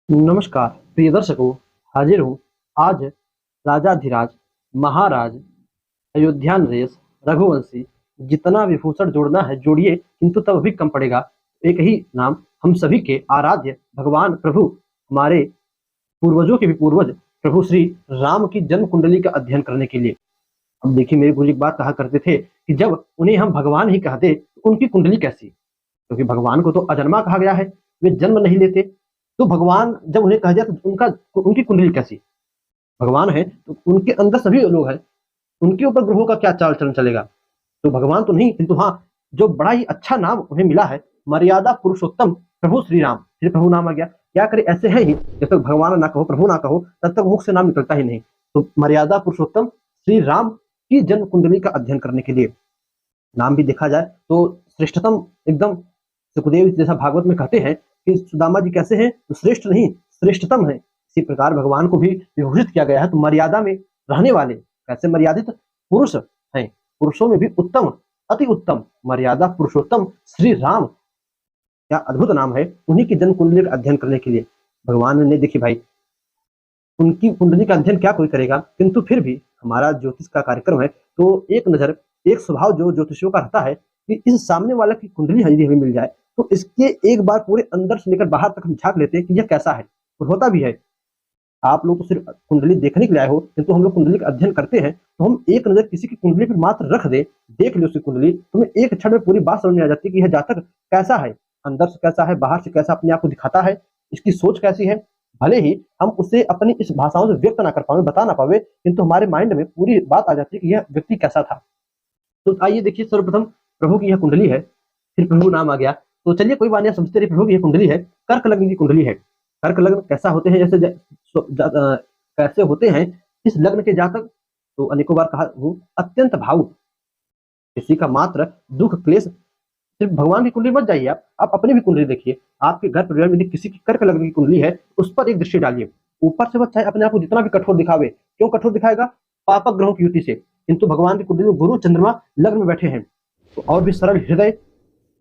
नमस्कार प्रिय दर्शकों। हाजिर हूँ आज राजाधिराज महाराज अयोध्या नरेश रघुवंशी जितना विभूषण जोड़ना है जोड़िए, किंतु तब भी कम पड़ेगा। एक ही नाम हम सभी के आराध्य भगवान प्रभु, हमारे पूर्वजों के भी पूर्वज प्रभु श्री राम की जन्म कुंडली का अध्ययन करने के लिए। अब देखिए, मेरे गुरु जी एक बात कहा करते थे कि जब उन्हें हम भगवान ही कहते तो उनकी कुंडली कैसी, क्योंकि भगवान को तो अजन्मा कहा गया है, वे जन्म नहीं लेते। तो भगवान जब उन्हें कहा जाए तो उनकी कुंडली कैसी। भगवान है तो उनके अंदर सभी लोग हैं, उनके ऊपर ग्रहों का क्या चाल चलन चलेगा। तो भगवान तो नहीं, किंतु हाँ, जो बड़ा ही अच्छा नाम उन्हें मिला है, मर्यादा पुरुषोत्तम प्रभु श्री राम, फिर प्रभु नाम आ गया। क्या करे, ऐसे है ही, जब तक भगवान ना कहो प्रभु ना कहो तब तक मुख से नाम निकलता ही नहीं। तो मर्यादा पुरुषोत्तम श्री राम की जन्म कुंडली का अध्ययन करने के लिए नाम भी देखा जाए तो श्रेष्ठतम एकदम, सुखदेव जैसा भागवत में कहते हैं कि सुदामा जी कैसे हैं, तो श्रेष्ठ नहीं श्रेष्ठतम है। इसी प्रकार भगवान को भी विभूषित किया गया है, तो मर्यादा में रहने वाले कैसे मर्यादित पुरुष हैं, पुरुषों में भी उत्तम, अति उत्तम, मर्यादा पुरुषोत्तम श्री राम, क्या अद्भुत नाम है। उन्हीं की जन्म कुंडली का अध्ययन करने के लिए भगवान ने, देखिए भाई, उनकी कुंडली का अध्ययन क्या कोई करेगा, किंतु फिर भी हमारा ज्योतिष का कार्यक्रम है तो एक नजर, एक स्वभाव जो ज्योतिषियों का रहता है कि इस सामने वाला की कुंडली यदि हमें मिल जाए तो इसके एक बार पूरे अंदर से लेकर बाहर तक हम झांक लेते हैं कि यह कैसा है। और होता भी है। आप लोग तो सिर्फ कुंडली देखने के लिए आए हो, किंतु हम लोग कुंडली का अध्ययन करते हैं तो हम एक नजर किसी की कुंडली पर मात्र रख दे, देख लो उसकी कुंडली, तुम्हें एक क्षण में पूरी बात समझ में आ जाती है कि यह जातक कैसा है, अंदर से कैसा है, बाहर से कैसा अपने आप को दिखाता है, इसकी सोच कैसी है। भले ही हम उसे अपनी इस भाषाओं से व्यक्त ना कर पावे, बता ना पावे, किंतु हमारे माइंड में पूरी बात आ जाती है कि यह व्यक्ति कैसा था। तो आइए देखिए, सर्वप्रथम प्रभु की यह कुंडली है, फिर प्रभु नाम आ गया। तो चलिए कोई बात नहीं, समझते रहिए। प्रभु की यह कुंडली है, कर्क लग्न की कुंडली है। कर्क लग्न कैसा होते हैं, जैसे कैसे होते हैं इस लग्न के जातक, तो अनेकों बार कहा हूँ, अत्यंत भावुक, किसी का मात्र दुख क्लेश, सिर्फ भगवान की कुंडली मत जाइए, आप अपनी भी कुंडली देखिए। आपके घर परिवार में यदि किसी की कर्क लग्न की कुंडली है, उस पर एक दृष्टि डालिए। ऊपर से वह चाहे अपने आप को जितना भी कठोर दिखावे, क्यों कठोर दिखाएगा, पापक ग्रहों की युति से, किंतु भगवान की कुंडली में गुरु चंद्रमा लग्न में बैठे हैं, तो और भी सरल हृदय,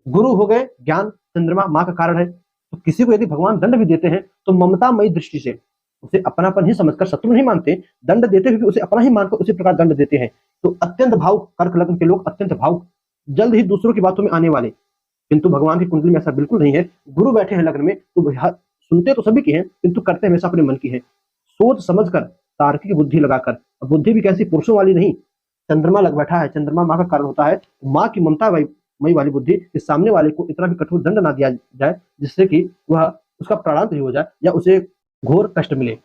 गुरु हो गए ज्ञान, चंद्रमा माँ का कारण है। तो किसी को यदि भगवान दंड भी देते हैं तो ममतामयी दृष्टि से, उसे अपनापन ही समझकर, शत्रु नहीं मानते, दंड देते हुए भी उसे अपना ही मानकर उसी प्रकार दंड देते हैं। तो अत्यंत भावुक कर्क लग्न के लोग, अत्यंत भावुक, जल्द ही दूसरों की बातों में आने वाले, किंतु भगवान की कुंडली में ऐसा बिल्कुल नहीं है। गुरु बैठे हैं लग्न में तो सुनते तो सभी की हैं, किंतु करते हमेशा अपने मन की है, सोच समझ कर, तार्किक बुद्धि लगाकर। बुद्धि भी कैसी, पुरुषों वाली नहीं, चंद्रमा लग बैठा है, चंद्रमा माँ का कारण होता है, माँ की ममता मई वाली बुद्धि, कि सामने वाले को इतना भी कठोर दंड ना दिया जाए जिससे कि वह, उसका प्राणांत ही हो जाए या उसे घोर कष्ट मिले।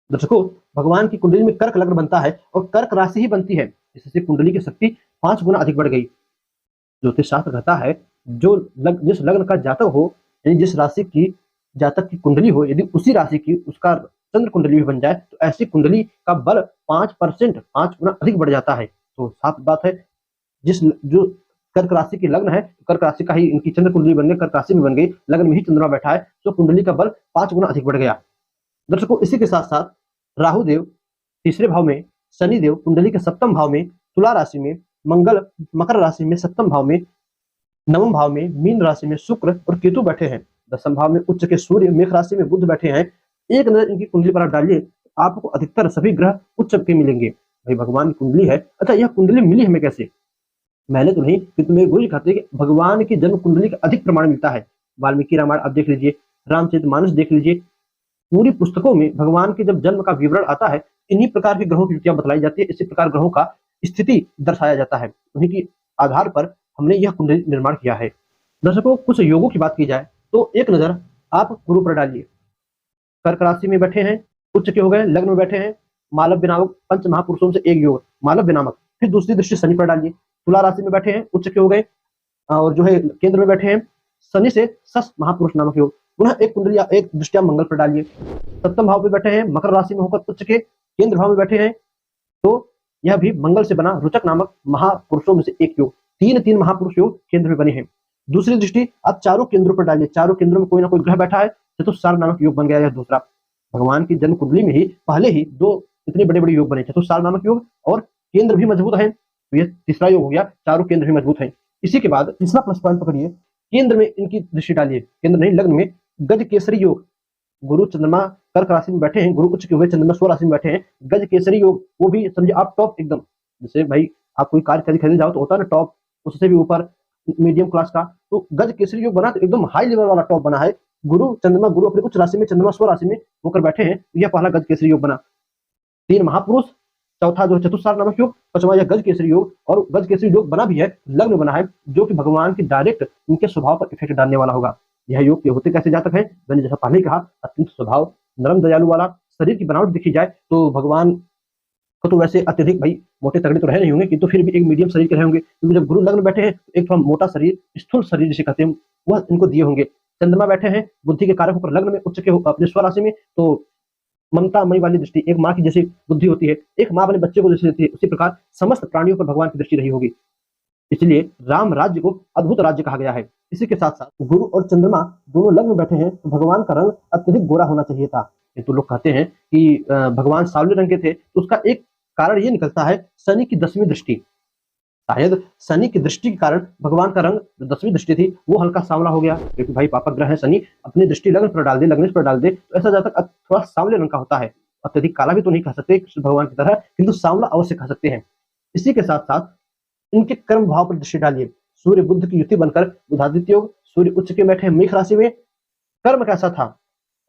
दर्शकों, भगवान की कुंडली में कर्क लग्न बनता है और कर्क राशि ही बनती है, इससे कुंडली की शक्ति 5 गुना अधिक बढ़ गई। ज्योतिष शास्त्र कहता है, जिस लग्न का जातक हो, यानी जिस राशि की जातक की कुंडली हो, यदि उसी राशि की उसका चंद्र कुंडली भी बन जाए तो ऐसी कुंडली का बल 5%, 5 गुना अधिक बढ़ जाता है। तो साफ बात है, जो कर्क राशि की लग्न है, कर्क राशि का ही इनकी चंद्र कुंडली बन गई, कर्क राशि में बन गई, लग्न में ही चंद्रमा बैठा है, तो कुंडली का बल 5 गुना अधिक बढ़ गया। दर्शकों, इसी के साथ साथ राहु देव तीसरे भाव में, शनि देव कुंडली के सप्तम भाव में, तुला राशि में, मंगल मकर राशि में सप्तम भाव में, नवम भाव में मीन राशि में शुक्र और केतु बैठे हैं, दसम भाव में उच्च के सूर्य मेष राशि में बुध बैठे हैं। एक नजर इनकी कुंडली पर आप डालिए, आपको अधिकतर सभी ग्रह उच्च के मिलेंगे। भाई भगवान की कुंडली है। अच्छा, यह कुंडली मिली हमें कैसे, मैंने तो नहीं, किंतु मेरे गुरु जी कहते हैं कि भगवान की जन्म कुंडली का अधिक प्रमाण मिलता है। वाल्मीकि रामायण आप देख लीजिए, रामचरितमानस देख लीजिए, पूरी पुस्तकों में भगवान के जब जन्म का विवरण आता है, इन्हीं प्रकार की ग्रहों की युतियां बतलाई जाती है, इसी प्रकार ग्रहों का स्थिति दर्शाया जाता है, उन्हीं के आधार पर हमने यह कुंडली निर्माण किया है। दर्शकों, कुछ योगों की बात की जाए तो एक नजर आप गुरु पर डालिए। कर्क राशि में बैठे हैं, उच्च के हो गए, लग्न में बैठे हैं, मालव्य नामक पंच महापुरुषों से एक योग, मालव्य नामक। फिर दूसरी दृष्टि शनि पर डालिए, तुला राशि में बैठे हैं, उच्च के हो गए, और जो है केंद्र में बैठे हैं, शनि से सस महापुरुष नामक योग। पुनः एक कुंडली, एक दृष्टिया मंगल पर डालिए, सप्तम भाव में बैठे हैं, मकर राशि में होकर उच्च के केंद्र भाव में बैठे हैं, तो यह भी मंगल से बना रुचक नामक महापुरुषों में से एक योग। तीन तीन महापुरुष योग केंद्र में बने हैं। दूसरी दृष्टि आप चारों केंद्रों पर डालिए, चारों केंद्रों में कोई ना कोई ग्रह बैठा है, चतुस्सार नामक योग बन गया। यह दूसरा, भगवान की जन्म कुंडली में ही पहले ही 2 इतने बड़े बड़े योग बने, चतुस्सार नामक योग, और केंद्र भी मजबूत है, तो यह तीसरा योग हो गया, चारों केंद्र भी मजबूत है। इसी के बाद तीसरा प्लस पॉइंट पकड़िए, केंद्र में इनकी दृष्टि डालिए, केंद्र नहीं लग्न में गज केसरी योग, गुरु चंद्रमा कर्क राशि में बैठे हैं, गुरु उच्च के हुए चंद्रमा स्व राशि में बैठे हैं, गज केसरी योग, वो भी समझे आप टॉप एकदम, जैसे भाई आप कोई कार खरीदने जाओ तो होता है ना टॉप, उससे भी ऊपर मीडियम क्लास का, तो गज केसरी योग बना तो एकदम हाई लेवल वाला टॉप बना है। गुरु चंद्रमा, गुरु अपनी उच्च राशि में, चंद्रमा स्व राशि में होकर बैठे हैं, यह पहला गज केसरी योग बना। तीन महापुरुष, चौथा जो चतुस्सार नामक योग, पांचवा यह गज केसरी योग, और गज केसरी योग बना भी है, लग्न बना है, जो कि भगवान की डायरेक्ट उनके स्वभाव पर इफेक्ट डालने वाला होगा। यह योग के होते कैसे जातक है, मैंने जैसा पहले कहा, अत्यंत स्वभाव नरम दयालु वाला, शरीर की बनावट देखी जाए तो भगवान को तो वैसे अत्यधिक भाई मोटे तगड़े तो रहे नहीं होंगे, किंतु फिर भी एक मीडियम शरीर के रहे होंगे, क्योंकि जब गुरु लग्न बैठे हैं तो एक थोड़ा मोटा शरीर, स्थूल शरीर जिसे कहते हैं, वह इनको दिए होंगे। चंद्रमा बैठे हैं बुद्धि के कारक होकर लग्न में, उच्च के अपने स्व राशि में, तो ममता मई वाली दृष्टि, एक माँ की जैसी बुद्धि होती है, एक माँ अपने बच्चे को जैसे देती है, उसी प्रकार समस्त प्राणियों पर भगवान की दृष्टि रही होगी। इसलिए राम राज्य को अद्भुत राज्य कहा गया है। इसी के साथ साथ गुरु और चंद्रमा दोनों लग्न में बैठे हैं, तो भगवान का रंग अत्यधिक गोरा होना चाहिए था। तो लोग कहते हैं कि भगवान सांवले रंग के थे, तो उसका एक कारण ये निकलता है शनि की 10वीं दृष्टि। शायद शनि की दृष्टि के कारण भगवान का रंग, जो 10वीं दृष्टि थी, वो हल्का सांवला हो गया, क्योंकि भाई पापक ग्रह है शनि, अपनी दृष्टि लग्न पर डाल दे, लग्नेश पर डाल दे, तो ऐसा जातक थोड़ा सांवले रंग का होता है। अत्यधिक काला भी तो नहीं कह सकते कृष्ण भगवान की तरह, किंतु सांवला अवश्य कह सकते हैं। इसी के साथ साथ इनके कर्म भाव पर दृष्टि डालिए, सूर्य बुध की युति बनकर बुधादित्य योग, सूर्य उच्च के बैठे मेष राशि में, कर्म कैसा था,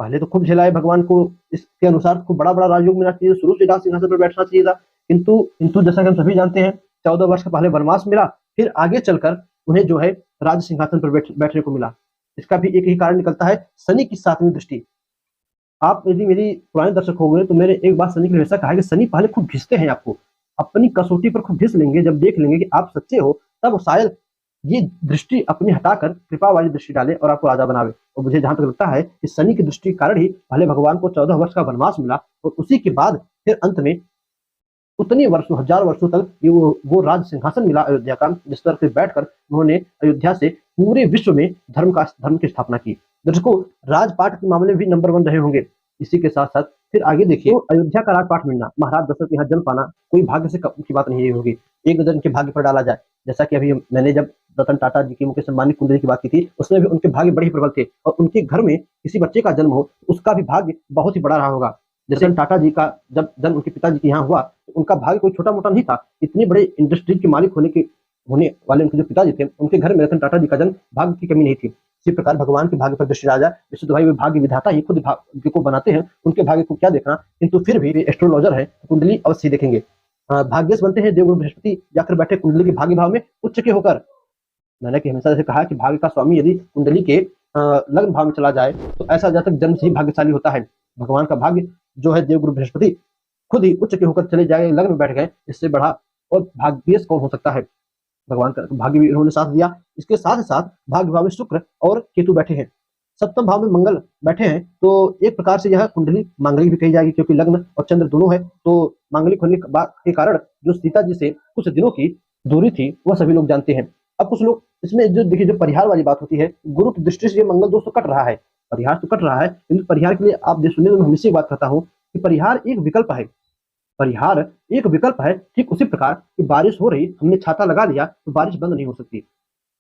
पहले तो खूब झेलाए भगवान को, इसके अनुसार खूब बड़ा बड़ा राजयोग मिलना चाहिए, शुरू से राज सिंहासन पर बैठना चाहिए था, किंतु जैसा कि हम सभी जानते हैं 14 वर्ष का पहले वनवास मिला, फिर आगे चलकर उन्हें जो है राज सिंहासन पर बैठने को मिला। इसका भी एक ही कारण निकलता है, शनि की 7वीं दृष्टि। आप यदि मेरी पुराने दर्शक हो गए तो मैंने एक बात शनि के लिए ऐसा कहा है कि शनि पहले खूब घिसते हैं आपको, अपनी कसौटी पर खूब घिस लेंगे, जब देख लेंगे कि आप सच्चे हो, तब शायद ये दृष्टि अपनी हटाकर कृपा वाली दृष्टि डाले और आपको राजा बनावे। और मुझे जहां तक लगता है कि शनि की दृष्टि के कारण ही पहले भगवान को 14 वर्ष का वनवास मिला, और उसी के बाद फिर अंत में उतने वर्षों, 1000 वर्षों तक ये वो राज सिंहासन मिला अयोध्या का, जिस पर फिर बैठकर उन्होंने अयोध्या से पूरे विश्व में धर्म की स्थापना की। दर्शकों, राजपाट के मामले में भी नंबर 1 रहे होंगे। इसी के साथ साथ फिर आगे देखिए, तो अयोध्या का राजपाट मिलना, महाराज दशरथ के यहाँ जन्म पाना, कोई भाग्य से कम की बात नहीं होगी। एक नजर इनके भाग्य पर डाला जाए, जैसा कि अभी मैंने जब रतन टाटा जी की मुकेश अंबानी कुंडली की बात की थी, उसमें भी उनके भाग्य बड़े ही प्रबल थे, और उनके घर में किसी बच्चे का जन्म हो, उसका भी भाग्य बहुत ही बड़ा रहा होगा। जैसे टाटा जी का जब जन्म उनके पिताजी के यहाँ हुआ, तो उनका भाग्य कोई छोटा मोटा नहीं था, इतने बड़े इंडस्ट्री के मालिक होने वाले उनके जो पिताजी थे, उनके घर में रतन टाटा जी का जन्म, भाग्य की कमी नहीं थी। इसी प्रकार भगवान के भाग्य पर दृष्टि डाला जाए, विश्व तो भाई वे भाग्य विधाता ही खुद भाग्य को बनाते हैं, उनके भाग्य को क्या देखना, किंतु फिर भी वे एस्ट्रोलॉजर है, कुंडली अवश्य देखेंगे। भाग्यश बनते हैं देवगुरु बृहस्पति जाकर बैठे कुंडली के भाग्य भाव में उच्च के होकर। मैंने कि हमेशा जैसे कहा कि भाग्य का स्वामी यदि कुंडली के लग्न भाव में चला जाए, तो ऐसा जातक जन्म से ही भाग्यशाली होता है। भगवान का भाग्य जो है देवगुरु बृहस्पति खुद ही उच्च के होकर चले जाए, लग्न में बैठ गए, इससे बड़ा और भाग्यश कौन हो सकता है। भगवान का भाग्य भी इन्होंने साथ दिया। इसके साथ ही साथ भाग्य भाव में शुक्र और केतु बैठे हैं, सप्तम भाव में मंगल बैठे हैं, तो एक प्रकार से यह कुंडली मांगलिक भी कही जाएगी, क्योंकि लग्न और चंद्र दोनों है, तो मांगलिक होने के कारण जो सीता जी से कुछ दिनों की दूरी थी, वह सभी लोग जानते हैं। अब कुछ लोग इसमें जो देखिए, जो परिहार वाली बात होती है, गुरु की दृष्टि से मंगल दोष तो कट रहा है, परिहार तो कट रहा है, किंतु परिहार के लिए आप सुनिए, मैं हमेशा बात करता हूँ कि परिहार एक विकल्प है, परिहार एक विकल्प है। ठीक उसी प्रकार कि बारिश हो रही, हमने छाता लगा लिया तो बारिश बंद नहीं हो सकती,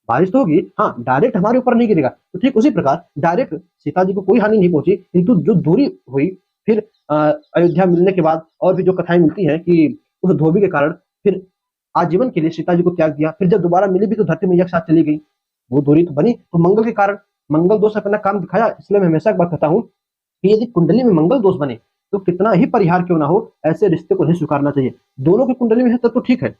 बारिश तो होगी, हाँ, डायरेक्ट हमारे ऊपर नहीं गिरेगा। तो ठीक उसी प्रकार डायरेक्ट सीता जी को कोई हानि नहीं पहुंची, किंतु जो दूरी हुई, फिर अयोध्या मिलने के बाद और भी जो कथाएं मिलती हैं कि उस धोबी के कारण फिर आजीवन के लिए सीता जी को त्याग दिया, फिर जब दोबारा मिली भी तो धरती मैया के साथ चली गई, वो दूरी तो बनी, तो मंगल के कारण मंगल दोष अपना काम दिखाया। इसलिए मैं हमेशा एक बात कहता हूँ कि यदि कुंडली में मंगल दोष बने, तो कितना ही परिहार क्यों ना हो, ऐसे रिश्ते को नहीं स्वीकारना चाहिए। दोनों की कुंडली में है तब तो ठीक है,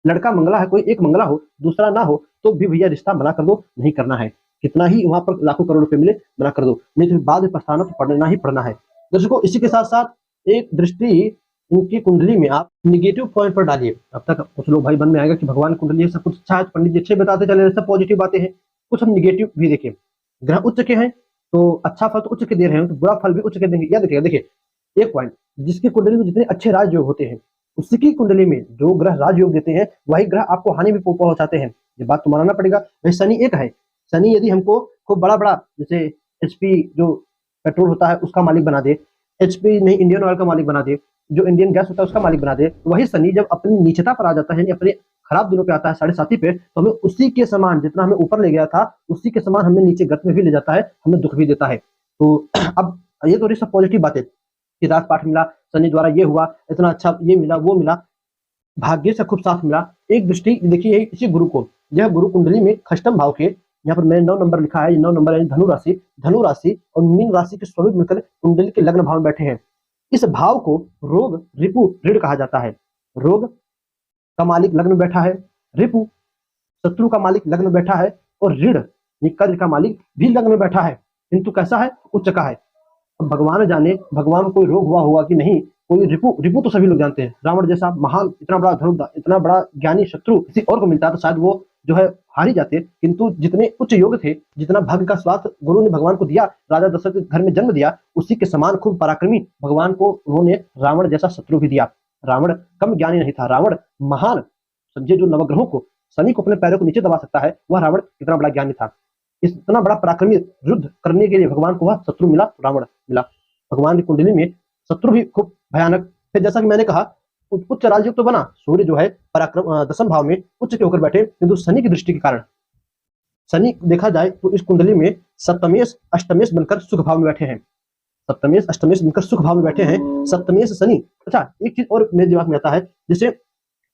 लड़का मंगला है, कोई एक मंगला हो दूसरा ना हो, तो भी भैया रिश्ता मना कर दो, नहीं करना है, कितना ही वहां पर लाखों करोड़ रुपए मिले, मना कर दो, नहीं तो बाद में पछताना तो पड़ना ही पड़ना है। दर्शकों, इसी के साथ साथ एक दृष्टि इनकी कुंडली में आप निगेटिव पॉइंट पर डालिए। अब तक कुछ लोग भाई मन में आएगा कि भगवान कुंडली सब कुछ अच्छा है, पंडित जी अच्छे बताते चले, सब पॉजिटिव बातें हैं, कुछ हम निगेटिव भी देखें। ग्रह उच्च के हैं तो अच्छा फल तो उच्च के दे रहे हैं, तो बुरा फल भी उच्च के देंगे। या देखिए एक पॉइंट, जिसकी कुंडली में जितने अच्छे राजयोग होते हैं, उसकी कुंडली में जो ग्रह राजयोग देते हैं, वही ग्रह आपको हानि भी पहुंचाते हैं। ये बात तो मानना पड़ेगा। वही शनि एक है, शनि यदि हमको खूब बड़ा बड़ा जैसे एचपी जो पेट्रोल होता है उसका मालिक बना दे, एचपी नहीं इंडियन ऑयल का मालिक बना दे, जो इंडियन गैस होता है उसका मालिक बना दे, तो वही शनि जब अपनी नीचता पर आ जाता है, अपने खराब दिनों पे आता है, 7.5 पे, तो हमें उसी के समान, जितना हमें ऊपर ले गया था, उसी के समान हमें नीचे गर्त में भी ले जाता है, हमें दुख भी देता है। तो अब ये तो रही सब पॉजिटिव बातें कि राजपाट मिला, शनि द्वारा ये हुआ, इतना अच्छा ये मिला, वो मिला, भाग्य से खूब साथ मिला। एक दृष्टि देखिए इसी गुरु को, यह गुरु कुंडली में खष्टम भाव के, यहाँ पर मैंने 9 नंबर लिखा है, ये 9 नंबर है धनु राशि और मीन राशि के स्वरूप मिलकर कुंडली के लग्न भाव में बैठे हैं। इस भाव को रोग, रिपु, ऋण कहा जाता है। रोग का मालिक लग्न में बैठा है, रिपु शत्रु का मालिक लग्न में बैठा है और ऋण कर्ज का मालिक भी लग्न में बैठा है, किंतु कैसा है, उच्च का है। अब भगवान जाने भगवान को कोई रोग हुआ होगा कि नहीं, कोई रिपु, रिपु तो सभी लोग जानते हैं, रावण जैसा महान इतना बड़ा धनुर्धर इतना बड़ा ज्ञानी शत्रु किसी और को मिलता तो शायद वो जो है हार ही जाते, किंतु जितने उच्च योग थे, जितना भाग्य का स्वास्थ्य गुरु ने भगवान को दिया, राजा दशरथ के घर में जन्म दिया, उसी के समान खूब पराक्रमी भगवान को उन्होंने रावण जैसा शत्रु भी दिया। रावण कम ज्ञानी नहीं था, रावण महान, समझे जो नवग्रहों को, शनि को अपने पैरों को नीचे दबा सकता है, वह रावण कितना बड़ा ज्ञानी था। इतना बड़ा पराक्रमी युद्ध करने के लिए भगवान को वह शत्रु मिला, रावण मिला। भगवान की कुंडली में शत्रु भी खूब भयानक। फिर जैसा कि मैंने कहा उच्च राजयोग तो बना, सूर्य जो है पराक्रम दशम भाव में उच्च के होकर बैठे, किंतु शनि की दृष्टि के कारण, शनि देखा जाए तो इस कुंडली में सप्तमेश अष्टमेश बनकर सुख भाव में बैठे हैं, सप्तमेश अष्टमेश बनकर सुख भाव में बैठे हैं, सप्तमेश शनि। अच्छा एक चीज और मेरे दिमाग में आता है, जैसे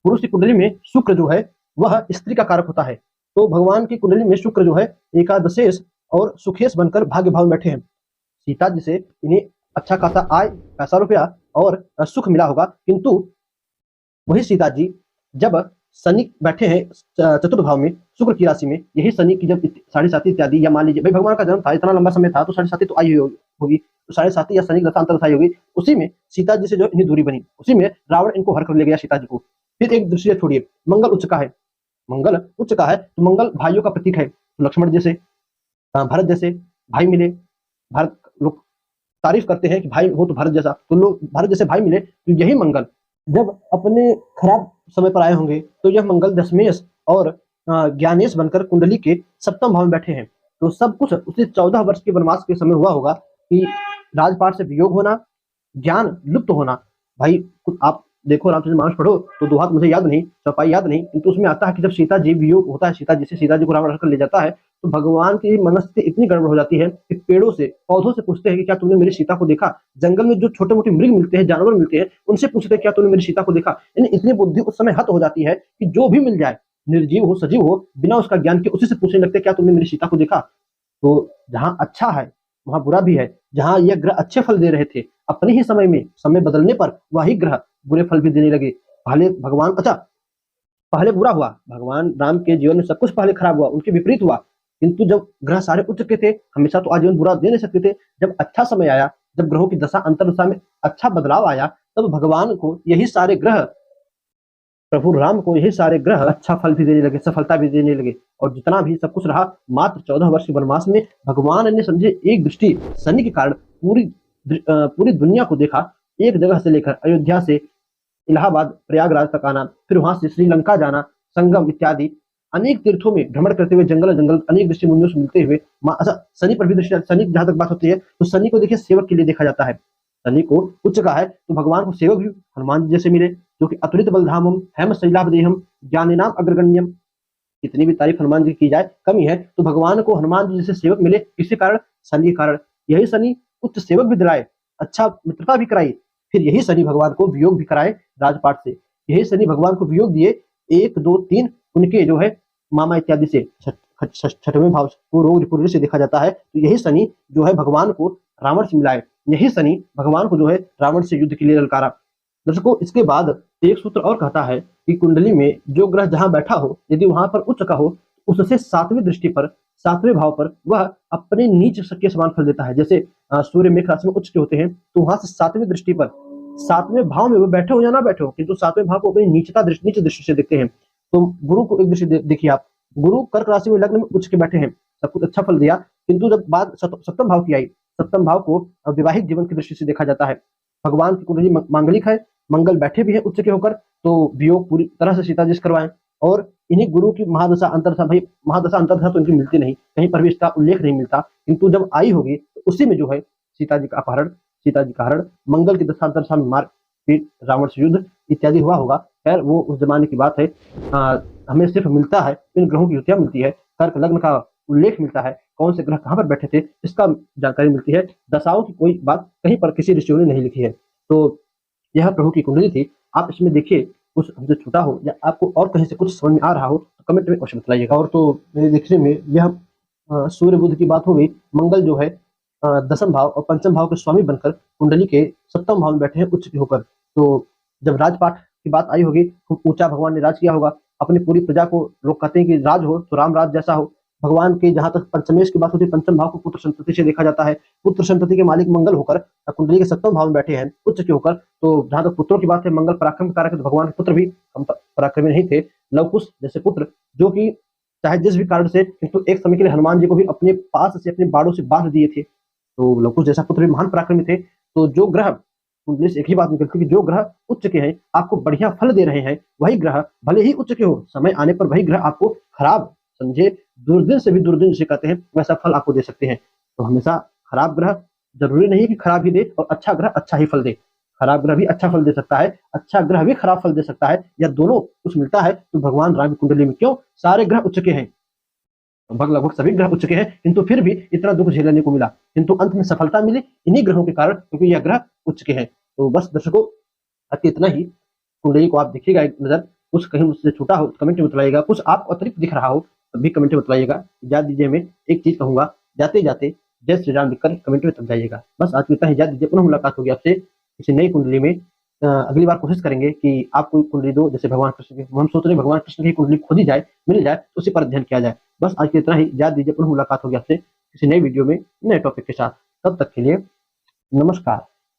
पुरुष की कुंडली में शुक्र जो है वह स्त्री का कारक होता है, तो भगवान की कुंडली में शुक्र जो है एकादशेश और सुखेश बनकर भाग्य भाव में बैठे हैं। सीता जी से इन्हें अच्छा खासा आय, पैसा रुपया और सुख मिला होगा, किंतु वही सीता जी जब शनि बैठे हैं चतुर्थ भाव में शुक्र की राशि में, यही शनि की जब 7.5 इत्यादि, या मान लीजिए भाई भगवान का जन्म था, इतना लंबा समय था तो 7.5 तो आई होगी, तो 7.5 या शनि दशा अंतर्दशा होगी, उसी में सीता जी से जो इन्हें दूरी बनी, उसी में रावण इनको हर कर ले गया सीता जी को। फिर एक दूसरे छोड़िए, मंगल उच्च का है, मंगल उच्च का है तो मंगल भाइयों का प्रतीक है, तो लक्ष्मण जैसे भरत जैसे भाई मिले, भारत लोग तारीफ करते हैं कि भाई हो तो भरत जैसा, तो लोग भरत जैसे भाई मिले, तो यही मंगल जब अपने खराब समय पर आए होंगे तो यह मंगल दशमेश और ज्ञानेश बनकर कुंडली के सप्तम भाव में बैठे हैं। तो सब कुछ उसे 14 वर्ष के वनवास के समय हुआ होगा कि राजपाट से वियोग होना, ज्ञान लुप्त होना। भाई आप देखो रामचरित मानस पढ़ो तो दोहा तो मुझे याद नहीं, चौपाई याद नहीं, किंतु उसमें आता है कि जब सीता जी वियोग होता है, सीता जी को रावण हरकर ले जाता है, तो भगवान की मनस्थिति इतनी गड़बड़ हो जाती है कि पेड़ों से पौधों से पूछते हैं कि क्या तुमने मेरी सीता को देखा। जंगल में जो छोटे मोटे मृग मिलते हैं, जानवर मिलते हैं, उनसे पूछते हैं क्या तुमने मेरी सीता को देखा। यानी इतनी बुद्धि उस समय हत हो जाती है कि जो भी मिल जाए, निर्जीव हो सजीव हो, बिना उसका ज्ञान के उसी से पूछने लगते क्या तुमने मेरी सीता को देखा। तो जहाँ अच्छा है वहां बुरा भी है, जहाँ यह ग्रह अच्छे फल दे रहे थे, अपने ही समय में समय बदलने पर वही ग्रह बुरे फल भी देने लगे। पहले भगवान, अच्छा पहले बुरा हुआ, भगवान राम के जीवन में सब कुछ पहले खराब हुआ, उनके विपरीत हुआ, किंतु जब ग्रह सारे उच्च के थे, हमेशा तो आजीवन बुरा दे नहीं सकते थे। जब अच्छा समय आया, जब ग्रहों की दशा अंतर्दशा में अच्छा बदलाव आया, तब भगवान को यही सारे ग्रह, प्रभु राम को यही सारे ग्रह अच्छा फल भी देने लगे, सफलता भी देने लगे। और जितना भी सब कुछ रहा, मात्र 14 वर्ष के वनवास में भगवान ने समझे एक दृष्टि शनि के कारण पूरी दुनिया को देखा। एक जगह से लेकर अयोध्या से इलाहाबाद प्रयागराज तक आना, फिर वहां से श्रीलंका जाना, संगम इत्यादि अनेक तीर्थों में भ्रमण करते हुए, जंगल जंगल अनेक ऋषि मुनियों से मिलते हुए, अच्छा शनि पर भी दृष्टि, शनि जहां तक बात होती है तो शनि को देखिए सेवक के लिए देखा जाता है। शनि को उच्च का है तो भगवान को सेवक भी हनुमान जी जैसे मिले, जो कि अतुलित बलधामम हेम शैलाभदेहम ज्ञानिनाम अग्रगण्यम। कितनी भी तारीफ हनुमान जी की जाए कमी है, तो भगवान को हनुमान जी जैसे सेवक मिले, किसी कारण, शनि के कारण। यही शनि उच्च सेवक भी दिलाए, अच्छा मित्रता भी कराई, फिर यही शनि भगवान को वियोग भी कराए राजपाट से। यही शनि भगवान को वियोग दिए 1 2 3 उनके जो है मामा इत्यादि से, छठवें भाव को रोग रिपुर से देखा जाता है। तो यही शनि जो है भगवान को रावण से मिलाए, यही शनि भगवान को जो है रावण से युद्ध के लिए ललकारा। दर्शकों इसके बाद एक सूत्र और कहता है कि कुंडली में जो ग्रह जहां बैठा हो, यदि वहां पर उच्च का हो, उससे 7वीं दृष्टि पर, 7वें भाव पर वह अपने नीच के समान फल देता है। जैसे सूर्य मेष राशि में उच्च के होते हैं, तो वहां से 7वीं दृष्टि पर, 7वें भाव में वो बैठे हो या ना बैठे हो, किंतु 7वें भाव को अपनी नीच दृष्टि से देखते हैं। तो गुरु को एक दृष्टि देखिए आप, गुरु कर्क राशि में लग्न में उच्च के बैठे हैं, सब कुछ अच्छा फल दिया, किंतु जब बात सप्तम भाव की आई, सप्तम भाव को वैवाहिक जीवन की दृष्टि से देखा जाता है। भगवान की कुंडली मांगलिक है, मंगल बैठे भी है उच्च के होकर, तो वियोग पूरी तरह से सीता जी से करवाएं। और इन्हीं गुरु की महादशा अंतरदशा, भाई महादशा अंतरदशा तो इनकी मिलती नहीं, कहीं पर भी इसका उल्लेख नहीं मिलता, किंतु जब आई होगी तो उसी में जो है सीता जी का अपहरण, सीता जी का हरण, मंगल की दशा अंतरदशा में मार, फिर रावण से युद्ध इत्यादि हुआ होगा। खैर वो उस जमाने की बात है, हमें सिर्फ मिलता है इन ग्रहों की युतियां मिलती है। कर्क लग्न का उल्लेख मिलता है, कौन से ग्रह कहाँ पर बैठे थे, इसका जानकारी मिलती है। दशाओं की कोई बात कहीं पर किसी ऋषियों ने नहीं लिखी है। तो यह प्रभु की कुंडली थी। आप इसमें देखिए, कुछ हमसे छूटा हो या आपको और कहीं से कुछ समझ में आ रहा हो तो कमेंट में अवश्य बताइएगा। और तो मेरे देखने में यह सूर्य बुध की बात हो गई। मंगल जो है दसम भाव और पंचम भाव के स्वामी बनकर कुंडली के सप्तम भाव में बैठे हैं उच्च के होकर। तो जब राजपाट की बात आई होगी, खूब ऊंचा भगवान ने राज किया होगा। अपनी पूरी प्रजा को लोग कहते हैं कि राज हो तो राम राज जैसा हो। भगवान के जहां तक पंचमेश की बात होती है, पंचम भाव को पुत्र संतति से देखा जाता है। पुत्र संतति के मालिक मंगल होकर कुंडली के सप्तम भाव में बैठे हैं उच्च के होकर। तो जहां तक पुत्रों की बात है, मंगल पराक्रम के कारक है, तो भगवान के पुत्र भी कम पराक्रमी नहीं थे। लवकुश जैसे पुत्र, जो कि चाहे जिस भी कारण से, किंतु एक समय के लिए हनुमान जी को भी अपने पास से अपने बाड़ों से बांध दिए थे। तो लवकुश जैसा पुत्र भी महान पराक्रमी थे। तो जो ग्रह, कुंडली से एक ही बात निकलती है कि जो ग्रह उच्च के हैं, आपको बढ़िया फल दे रहे हैं, वही ग्रह भले ही उच्च के हो, समय आने पर वही ग्रह आपको खराब, समझे दुर्दिन से भी दुर्दिन जिसे कहते हैं, वैसा फल आपको दे सकते हैं। तो हमेशा खराब ग्रह जरूरी नहीं कि खराब ही दे और अच्छा ग्रह अच्छा ही फल दे। खराब ग्रह भी अच्छा फल दे सकता है, अच्छा ग्रह भी खराब फल दे सकता है, या दोनों कुछ मिलता है। तो भगवान राम की कुंडली में क्यों सारे ग्रह उच्च के हैं, लगभग सभी ग्रह उच्च के हैं, किंतु फिर भी इतना दुख झेलने को मिला, किंतु अंत में सफलता मिली इन्हीं ग्रहों के कारण, क्योंकि यह ग्रह उच्च के हैं। तो बस दर्शकों, अति इतना ही। कुंडली को आप देखिएगा एक नजर, कुछ कहीं मुझसे छूटा हो तो कमेंट में बताइएगा, कुछ आपको अतिरिक्त दिख रहा हो तब भी कमेंट में बताइएगा। इजाजत दीजिए, मैं एक चीज कहूंगा, जाते जाते जय श्री राम लिखकर कमेंट में तब जाइएगा। बस आज इतना ही, इजाजत दीजिए, पुनः मुलाकात होगी आपसे किसी नई कुंडली में। अगली बार कोशिश करेंगे कि आपको कुंडली दो, जैसे भगवान कृष्ण की, हम सोच रहे हैं भगवान कृष्ण की कुंडली खोजी जाए, मिल जाए तो उसी पर अध्ययन किया जाए। बस आज के इतना ही, इजाजत दीजिए, पुनः मुलाकात होगी आपसे किसी नई वीडियो में नए टॉपिक के साथ। तब तक के लिए नमस्कार।